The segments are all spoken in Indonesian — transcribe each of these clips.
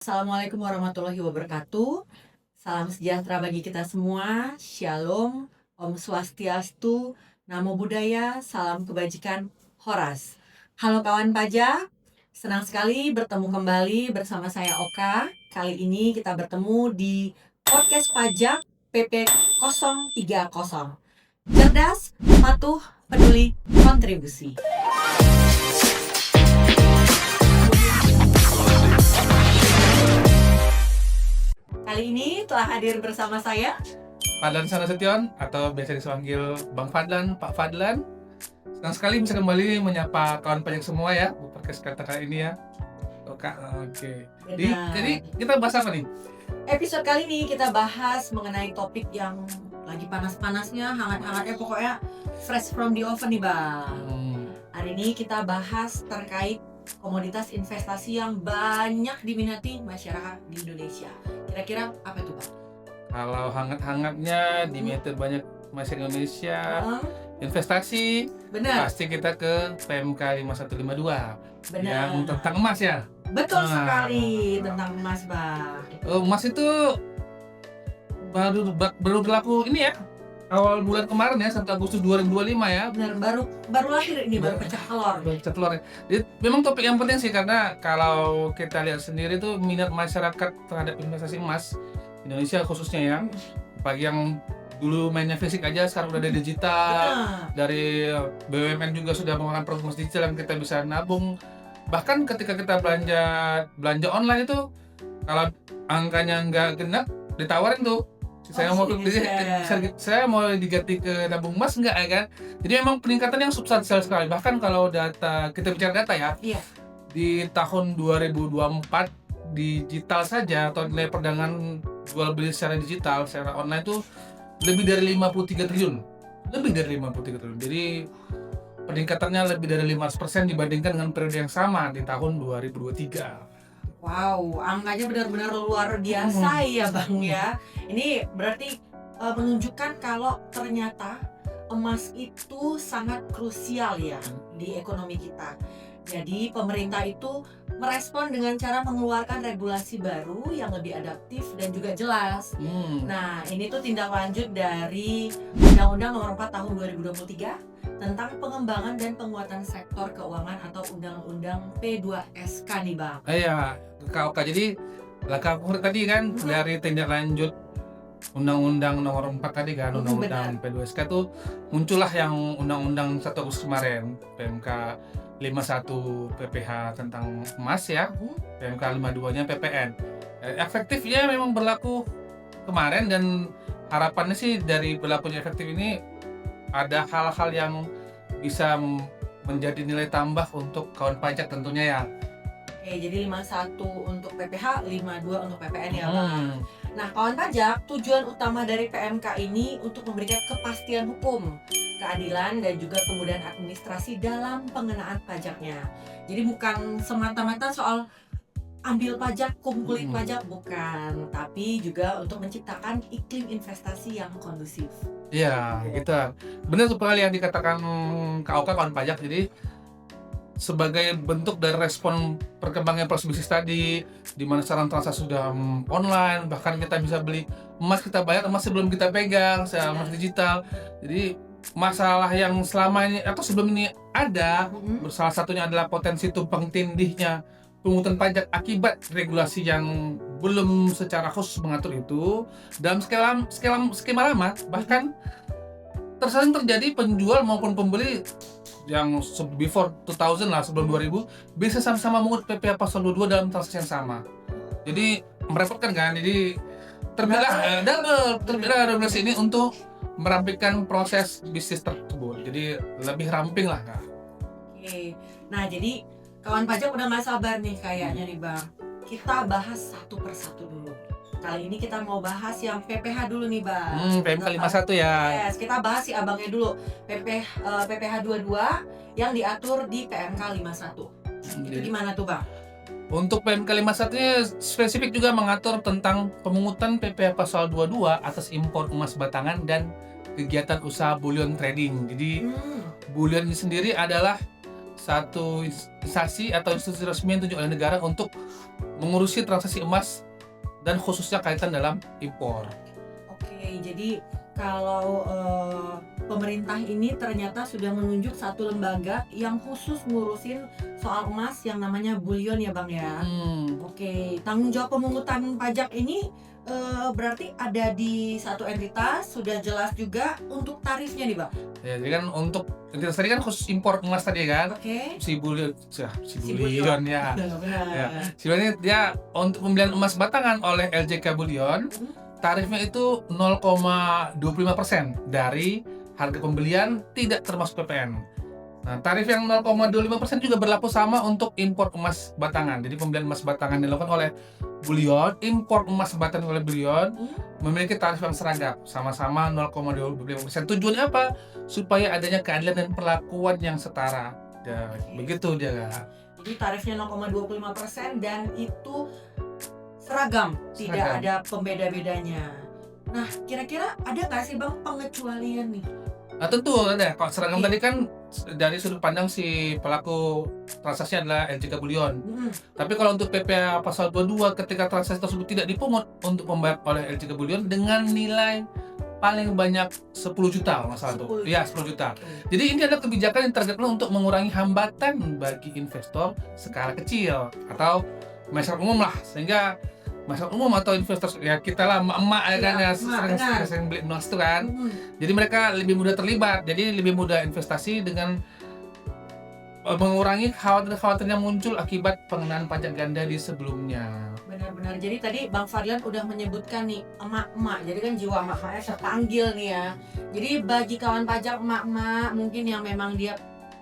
Assalamualaikum warahmatullahi wabarakatuh. Salam sejahtera bagi kita semua. Shalom, Om Swastiastu, Namo Buddhaya, salam kebajikan, Horas. Halo kawan pajak, senang sekali bertemu kembali bersama saya Oka. Kali ini kita bertemu di podcast pajak PP 030. Cerdas, patuh, peduli, kontribusi. Kali ini telah hadir bersama saya Fadlan Sanasution atau biasa dipanggil Bang Fadlan, Pak Fadlan. Senang sekali bisa kembali menyapa kawan pajak semua ya, podcast kata kali ini ya. Oke. Jadi kita bahas apa nih? Episode kali ini kita bahas mengenai topik yang lagi panas-panasnya, hangat-hangatnya, pokoknya fresh from the oven nih Bang. Hari ini kita bahas terkait komoditas investasi yang banyak diminati masyarakat di Indonesia. Kira-kira apa itu Bang? Kalau hangat-hangatnya diminati banyak masyarakat Indonesia, investasi, Benar. pasti kita ke PMK 5152 Benar. yang tentang emas ya. Betul sekali, tentang emas Bang. Emas itu baru berlaku ini ya, awal bulan kemarin ya, 1 Agustus 2025 ya. Benar, baru lahir ini, baru pecah telur. Jadi memang topik yang penting sih, karena kalau kita lihat sendiri tuh minat masyarakat terhadap investasi emas Indonesia khususnya ya, bagi yang dulu mainnya fisik aja sekarang udah ada digital. Benar. Dari BUMN juga sudah menggunakan produk emas digital yang kita bisa nabung. Bahkan ketika kita belanja online itu, kalau angkanya nggak genap ditawarin tuh, saya mau diganti ke nabung emas nggak ya kan. Jadi memang peningkatan yang substansial sekali. Bahkan kalau kita bicara data ya, Iya. di tahun 2024 digital saja atau nilai perdagangan jual beli secara digital secara online itu lebih dari 53 triliun. Jadi peningkatannya lebih dari 500% dibandingkan dengan periode yang sama di tahun 2023. Wow, angkanya benar-benar luar biasa ya Bang ya. Ini berarti menunjukkan kalau ternyata emas itu sangat krusial ya di ekonomi kita. Jadi pemerintah itu merespon dengan cara mengeluarkan regulasi baru yang lebih adaptif dan juga jelas. Nah, ini tuh tindak lanjut dari Undang-Undang Nomor 4 Tahun 2023 tentang pengembangan dan penguatan sektor keuangan atau Undang-Undang P2SK nih Bang. Iya, KOK. Jadi langkah konkret tadi kan dari tindak lanjut Undang-Undang Nomor 4 tadi kan, Undang-Undang P2SK tuh muncullah yang Undang-Undang 1 Agustus kemarin, PMK 51 PPH tentang emas ya, PMK 52-nya PPN. Efektifnya memang berlaku kemarin, dan harapannya sih dari berlakunya efektif ini ada hal-hal yang bisa menjadi nilai tambah untuk kawan pajak tentunya ya. Oke, jadi 51 untuk PPH, 52 untuk PPN ya Bang. Nah, kawan pajak, tujuan utama dari PMK ini untuk memberikan kepastian hukum, keadilan, dan juga kemudahan administrasi dalam pengenaan pajaknya. Jadi bukan semata-mata soal ambil pajak, kumpulin pajak, bukan. Tapi juga untuk menciptakan iklim investasi yang kondusif. Iya, gitu. Benar sekali yang dikatakan KOK kawan pajak. Jadi sebagai bentuk dari respon perkembangan proses bisnis tadi, di mana sekarang transaksi sudah online, bahkan kita bisa beli emas, kita bayar emas sebelum kita pegang, emas digital. Jadi masalah yang selama ini atau sebelum ini ada, salah satunya adalah potensi tumpang tindihnya pungutan pajak akibat regulasi yang belum secara khusus mengatur itu dalam skema lama. Bahkan tersering terjadi penjual maupun pembeli yang before 2000 lah, sebelum 2000 bisa sama-sama mengut PPh pasal 22 dalam transaksi yang sama. Jadi merepotkan kan. Jadi terbelah regulasi ini untuk merampingkan proses bisnis tersebut. Jadi lebih ramping lah Kak. Oke. Nah, jadi kawan pajak udah gak sabar nih kayaknya nih Bang. Kita bahas satu persatu dulu. Kali ini kita mau bahas yang PPH dulu nih Bang. PMK 51 ya. Yes, kita bahas si abangnya dulu. PPH 22 yang diatur di PMK 51. Itu gimana tuh Bang? Untuk PMK 51-nya spesifik juga mengatur tentang pemungutan PPh pasal 22 atas impor emas batangan dan kegiatan usaha bullion trading. Jadi bullion ini sendiri adalah satu instansi atau institusi resmi yang ditunjuk oleh negara untuk mengurusi transaksi emas dan khususnya kaitan dalam impor. Oke, jadi kalau pemerintah ini ternyata sudah menunjuk satu lembaga yang khusus ngurusin soal emas yang namanya bullion ya Bang ya. Oke, tanggung jawab pemungutan pajak ini berarti ada di satu entitas, sudah jelas juga untuk tarifnya nih Bang. Ya, jadi kan untuk entitas tadi kan khusus impor emas tadi kan, Oke. si bullion Si bullion ya. Benar. Ya, sebenarnya dia untuk pembelian emas batangan oleh LJK Bullion, tarifnya itu 0,25% dari harga pembelian tidak termasuk PPN. Nah, tarif yang 0,25% juga berlaku sama untuk impor emas batangan. Jadi pembelian emas batangan dilakukan oleh Bullion, impor emas batangan oleh Bullion memiliki tarif yang seragam, sama-sama 0,25%. Tujuannya apa? Supaya adanya keadilan dan perlakuan yang setara. Ya, begitu dia. Jadi tarifnya 0,25% dan itu seragam, tidak ada pembeda-bedanya. Nah, kira-kira ada nggak sih Bang pengecualian nih? Nah, tentu ada. Kalau seragam tadi kan dari sudut pandang si pelaku transaksi adalah LJK Bullion. Tapi kalau untuk PPh pasal 22 ketika transaksi tersebut tidak dipungut untuk membayar oleh LJK Bullion dengan nilai paling banyak 10 juta kalau nggak salah tuh. Iya, 10 juta. Jadi ini adalah kebijakan yang targetnya untuk mengurangi hambatan bagi investor skala kecil atau masyarakat umum lah, sehingga masyarakat umum atau investor ya kita lah emak-emak ya kan ya sering beli emas itu kan. Jadi mereka lebih mudah terlibat, jadi lebih mudah investasi dengan mengurangi khawatir yang muncul akibat pengenaan pajak ganda di sebelumnya. Benar-benar. Jadi tadi Bang Fadlan udah menyebutkan nih emak-emak. Jadi kan jiwa emak-emaknya terpanggil nih ya. Jadi bagi kawan pajak emak-emak mungkin yang memang dia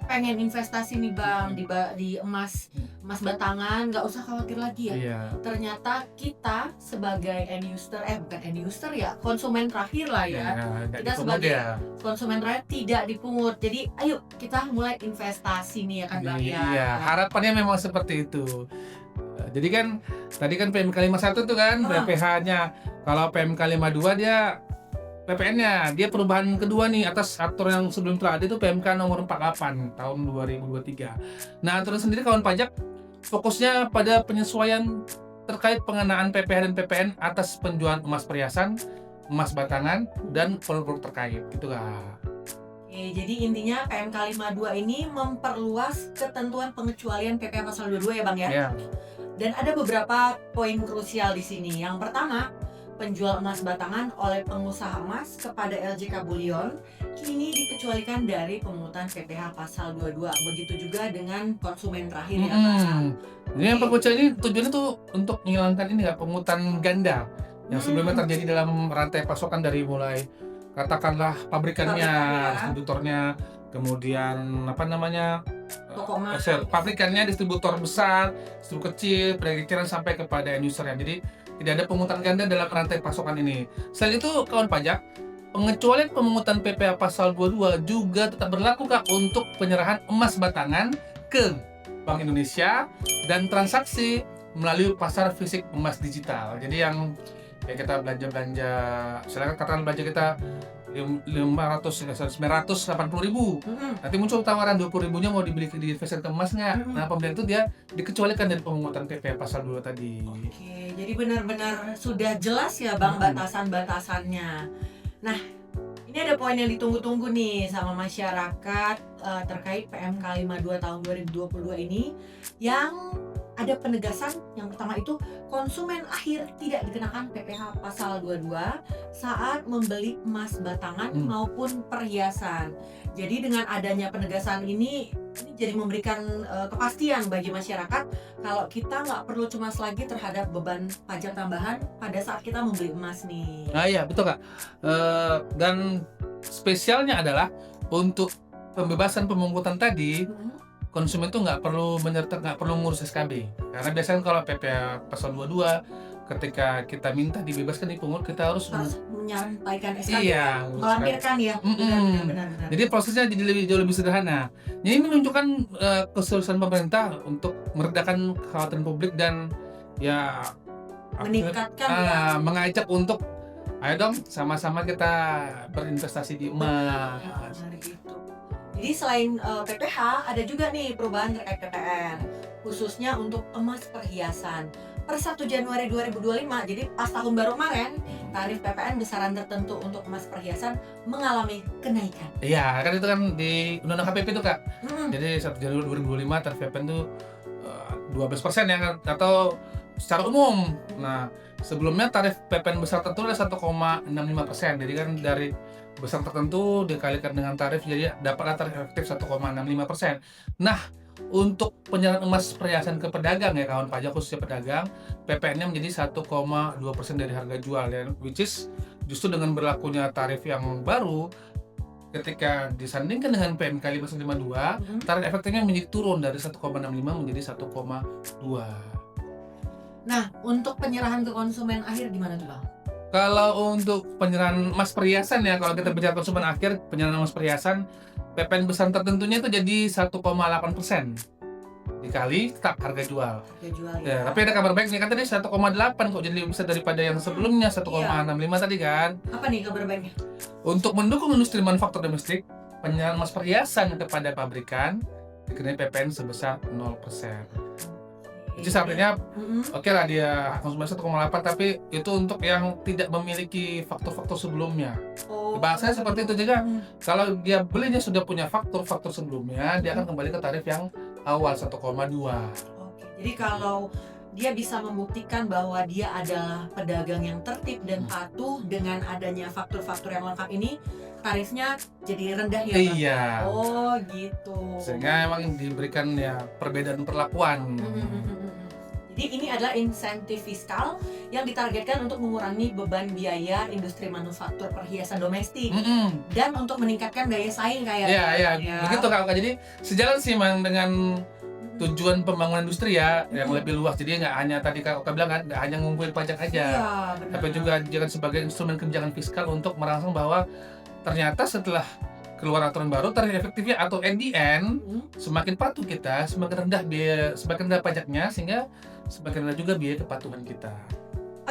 pengen investasi nih Bang di emas batangan, nggak usah khawatir lagi ya. Iya. Ternyata kita sebagai end user, bukan end user ya, konsumen terakhir lah ya. Kita sebagai konsumen terakhir tidak dipungut. Jadi ayo kita mulai investasi nih ya kan Bang ya. Iya, harapannya memang seperti itu. Jadi kan tadi kan PMK 51 tuh kan BPH-nya. Kalau PMK 52 dia PPN-nya, dia perubahan kedua nih atas aturan yang sebelum telah ada itu PMK nomor 48 tahun 2023. Nah, aturan sendiri kawan pajak fokusnya pada penyesuaian terkait pengenaan PPh dan PPN atas penjualan emas perhiasan, emas batangan, dan produk-produk terkait gitu Kak. Oke, jadi intinya PMK 52 ini memperluas ketentuan pengecualian PPh pasal 22 ya Bang ya. Iya. Dan ada beberapa poin krusial di sini. Yang pertama, penjual emas batangan oleh pengusaha emas kepada LJK Bullion kini dikecualikan dari pemungutan PPh pasal 22. Begitu juga dengan konsumen terakhir ya Pak. Ini yang pengecualian ini tujuannya tuh untuk menghilangkan ini nggak pungutan ganda yang sebelumnya terjadi dalam rantai pasokan dari mulai katakanlah pabrikannya, distributornya, kemudian toko emas, pabrikannya, distributor besar, distributor kecil, pedagang kecil sampai kepada end usernya. Jadi tidak ada pungutan ganda dalam rantai pasokan ini. Selain itu, kawan pajak, pengecualian pemungutan PPh pasal 22 juga tetap berlaku Kak untuk penyerahan emas batangan ke Bank Indonesia dan transaksi melalui pasar fisik emas digital. Jadi yang ya kita belanja, misalnya katakan belanja kita 980 ribu, nanti muncul tawaran 20 ribunya mau dibeli di investasi emas nggak? Nah, pembelian itu dia dikecualikan dari pemungutan PPh pasal 2 tadi. Oke, jadi benar-benar sudah jelas ya Bang batasan-batasannya. Nah, ini ada poin yang ditunggu-tunggu nih sama masyarakat terkait PMK 52 tahun 2022 ini yang ada penegasan. Yang pertama itu konsumen akhir tidak dikenakan PPh pasal 22 saat membeli emas batangan maupun perhiasan. Jadi dengan adanya penegasan ini jadi memberikan kepastian bagi masyarakat kalau kita nggak perlu cemas lagi terhadap beban pajak tambahan pada saat kita membeli emas nih. Nah iya betul Kak. Dan spesialnya adalah untuk pembebasan pemungutan tadi, konsumen tuh nggak perlu ngurus SKB. Karena biasanya kalau PPh pasal 22 ketika kita minta dibebaskan dipungut, kita harus menyampaikan SKB, melampirkan ya. Benar. Jadi prosesnya jadi jauh lebih sederhana. Ini menunjukkan keseriusan pemerintah untuk meredakan kekhawatiran publik dan ya meningkatkan mengajak untuk ayo dong sama-sama kita berinvestasi di emas. Gitu. Jadi selain PPh ada juga nih perubahan terkait PPN khususnya untuk emas perhiasan. Per 1 Januari 2025, jadi pas tahun baru kemarin, tarif PPN besaran tertentu untuk emas perhiasan mengalami kenaikan. Iya, kan itu kan di Undang-Undang HPP itu Kak. Mm-mm. Jadi 1 Januari 2025 tarif PPN itu 12% ya kan, atau secara umum. Nah, sebelumnya tarif PPN besar tertentu adalah 1,65%. Jadi kan dari besar tertentu dikalikan dengan tarif, jadi dapatlah tarif efektif 1,65%. Nah, untuk penyerahan emas perhiasan ke pedagang ya kawan pajak khususnya pedagang, PPN-nya menjadi 1,2% dari harga jual ya, which is justru dengan berlakunya tarif yang baru ketika disandingkan dengan PMK 552, tarif efektifnya menjadi turun dari 1,65 menjadi 1,2. Nah, untuk penyerahan ke konsumen akhir gimana tuh Bang? Kalau untuk penyerahan emas perhiasan ya, kalau kita bicara konsumen akhir, penyerahan emas perhiasan PPN besar tertentunya itu jadi 1,8% dikali tetap harga jual. Harga jual Ya, ya. tapi ada kabar baik nih, kan tadi 1,8 kok jadi lebih besar daripada yang sebelumnya 1,65 tadi kan. Apa nih kabar baiknya? Untuk mendukung industri manufaktur domestik, penyerahan emas perhiasan kepada pabrikan dikenai PPN sebesar 0%. Jadi artinya oke lah dia konsumen 1,8, tapi itu untuk yang tidak memiliki faktor-faktor sebelumnya. Bahasanya seperti itu juga. Kalau dia belinya sudah punya faktor-faktor sebelumnya, dia akan kembali ke tarif yang awal 1,2. Oke, jadi kalau dia bisa membuktikan bahwa dia adalah pedagang yang tertib dan patuh dengan adanya faktor-faktor yang lengkap ini, tarifnya jadi rendah ya Bang? Iya. Oh gitu. Sehingga emang diberikan ya perbedaan perlakuan. Jadi ini adalah insentif fiskal yang ditargetkan untuk mengurangi beban biaya industri manufaktur perhiasan domestik dan untuk meningkatkan daya saing kayak Iya, begitu Kak. Jadi sejalan sih Mang dengan tujuan pembangunan industri ya yang lebih luas. Jadi nggak hanya tadi Kak bilang kan, nggak hanya ngumpulin pajak aja, Iya, benar. tapi juga dijadikan sebagai instrumen kebijakan fiskal untuk merangsang bahwa ternyata setelah keluar aturan baru, tarif efektifnya atau at the end semakin patuh kita, semakin rendah pajaknya, sehingga semakin rendah juga biaya kepatuhan kita.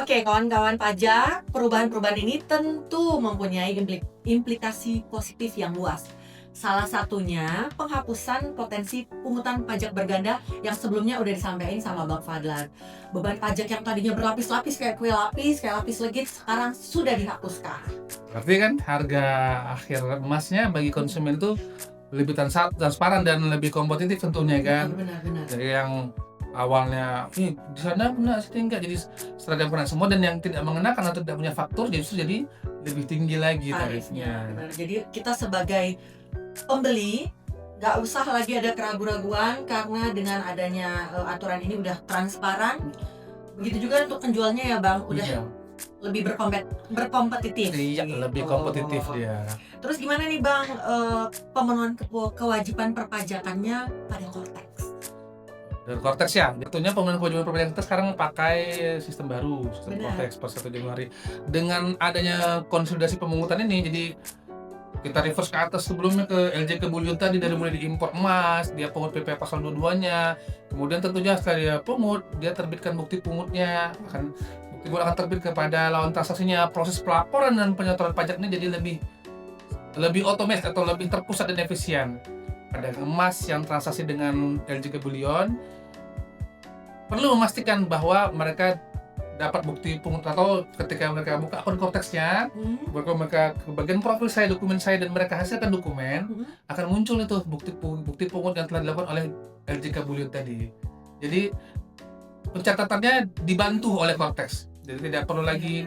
Oke, kawan-kawan pajak, perubahan-perubahan ini tentu mempunyai implikasi positif yang luas. Salah satunya penghapusan potensi pungutan pajak berganda yang sebelumnya udah disampaikan sama Bang Fadlan. Beban pajak yang tadinya berlapis-lapis kayak kue lapis, kayak lapis legit, sekarang sudah dihapuskan. Berarti kan harga akhir emasnya bagi konsumen itu lebih transparan dan lebih kompetitif tentunya kan. Benar. Jadi yang awalnya di sana kena sini enggak, jadi seragam kena semua, dan yang tidak mengenakan atau tidak punya faktur justru jadi lebih tinggi lagi tarifnya. Benar. Jadi kita sebagai pembeli nggak usah lagi ada keraguan-raguan karena dengan adanya aturan ini udah transparan. Begitu juga untuk penjualnya ya Bang, udah lebih berkompetitif. Iya, lebih kompetitif dia. Terus gimana nih Bang pemenuhan kewajiban perpajakannya pada Cortex? Dan Cortex ya, tentunya pemenuhan kewajiban perpajakan kita sekarang pakai sistem baru, sistem Cortex per 1 Januari. Dengan adanya konsolidasi pemungutan ini, jadi kita reverse ke atas sebelumnya ke LJK Bullion tadi, dari mulai diimpor emas, dia pungut PP pasal 22-nya, kemudian tentunya setelah dia pungut, dia terbitkan bukti pungutnya, bukti pungut akan terbit kepada lawan transaksinya. Proses pelaporan dan penyetoran pajak ini jadi lebih otomatis atau lebih terpusat dan efisien. Pedagang emas yang transaksi dengan LJK Bullion perlu memastikan bahwa mereka dapat bukti pungut, atau ketika mereka buka akun Cortex-nya, mereka ke bagian profil saya, dokumen saya, dan mereka hasilkan dokumen, akan muncul itu bukti pungut yang telah dilakukan oleh LJK Bullion tadi. Jadi pencatatannya dibantu oleh Cortex, jadi tidak perlu lagi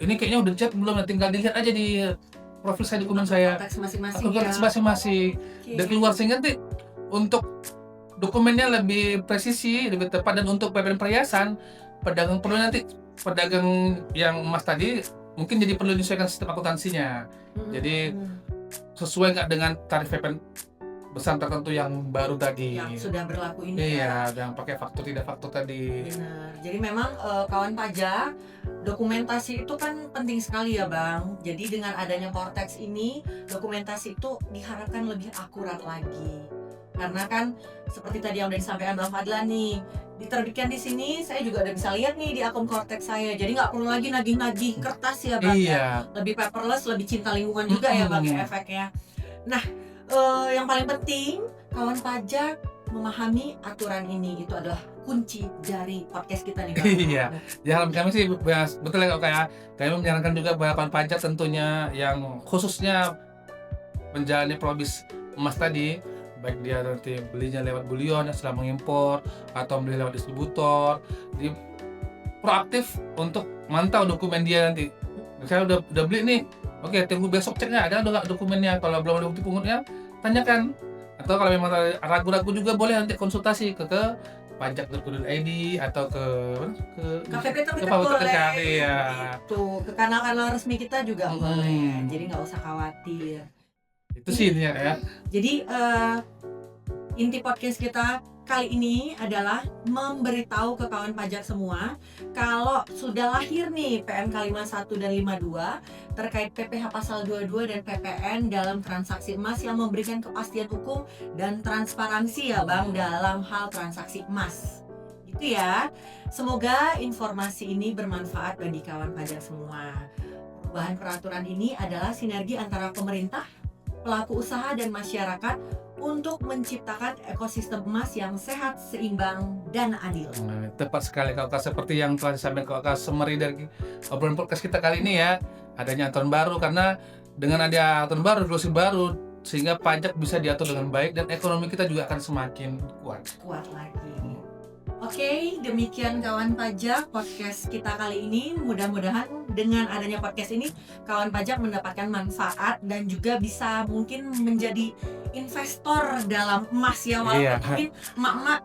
ini kayaknya udah dicat belum, tinggal dilihat aja di profil saya, dokumen saya, akun Cortex masing-masing, dan keluar, sehingga nanti untuk dokumennya lebih presisi, lebih tepat. Dan untuk PPN perhiasan, pedagang yang emas tadi mungkin jadi perlu menyesuaikan sistem akuntansinya. Jadi sesuai nggak dengan tarif PPN besar tertentu yang baru tadi, yang sudah berlaku ini. Iya, yang pakai faktur tidak faktur tadi. Benar. Jadi memang kawan pajak, dokumentasi itu kan penting sekali ya Bang. Jadi dengan adanya Cortex ini, dokumentasi itu diharapkan lebih akurat lagi. Karena kan seperti tadi yang udah disampaikan Bang Fadlan nih, diterbitkan di sini, saya juga udah bisa lihat nih di akun Cortex saya. Jadi nggak perlu lagi nagih-nagih kertas ya Bang. Iya. Lebih paperless, lebih cinta lingkungan juga ya Bang efeknya. Nah, yang paling penting kawan pajak memahami aturan ini, itu adalah kunci dari podcast kita nih Bang. Iya. Di harapan kami sih betul ya Kak ya. Kami menyarankan juga kawan pajak tentunya yang khususnya menjalani probis emas tadi, baik dia nanti belinya lewat bulion yang sedang mengimpor atau beli lewat distributor, jadi proaktif untuk mantau dokumen dia nanti. Misalnya udah beli nih, oke tunggu besok ceknya ada nggak dokumennya, kalau belum ada bukti pengurusnya tanyakan, atau kalau memang ragu-ragu juga boleh nanti konsultasi ke pajak.go.id atau ke KPP ke terdekat Paut boleh. terdekat, iya. Tuh, ke kanal-kanal resmi kita juga Hmm. boleh. Jadi nggak usah khawatir. Itu sih intinya ya. Jadi inti podcast kita kali ini adalah memberitahu ke kawan pajak semua kalau sudah lahir nih PMK 51 dan 52 terkait PPh pasal 22 dan PPN dalam transaksi emas yang memberikan kepastian hukum dan transparansi ya Bang dalam hal transaksi emas. Gitu ya. Semoga informasi ini bermanfaat bagi kawan pajak semua. Perubahan peraturan ini adalah sinergi antara pemerintah, pelaku usaha dan masyarakat untuk menciptakan ekosistem emas yang sehat, seimbang, dan adil. Tepat sekali Kak, seperti yang telah disampaikan Kak Semeri dari obrolan podcast kita kali ini ya, adanya aturan baru, karena dengan ada aturan baru, regulasi baru, sehingga pajak bisa diatur dengan baik dan ekonomi kita juga akan semakin kuat lagi. Oke, demikian kawan pajak podcast kita kali ini. Mudah-mudahan dengan adanya podcast ini kawan pajak mendapatkan manfaat dan juga bisa mungkin menjadi investor dalam emas ya, walaupun Iya. mungkin emak-emak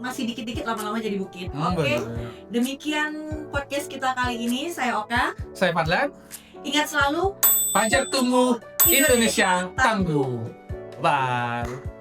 masih dikit-dikit lama-lama jadi bukit. Oke, demikian podcast kita kali ini. Saya Oka. Saya Fadlan. Ingat selalu Pajak tumbuh, Indonesia tangguh. Bye.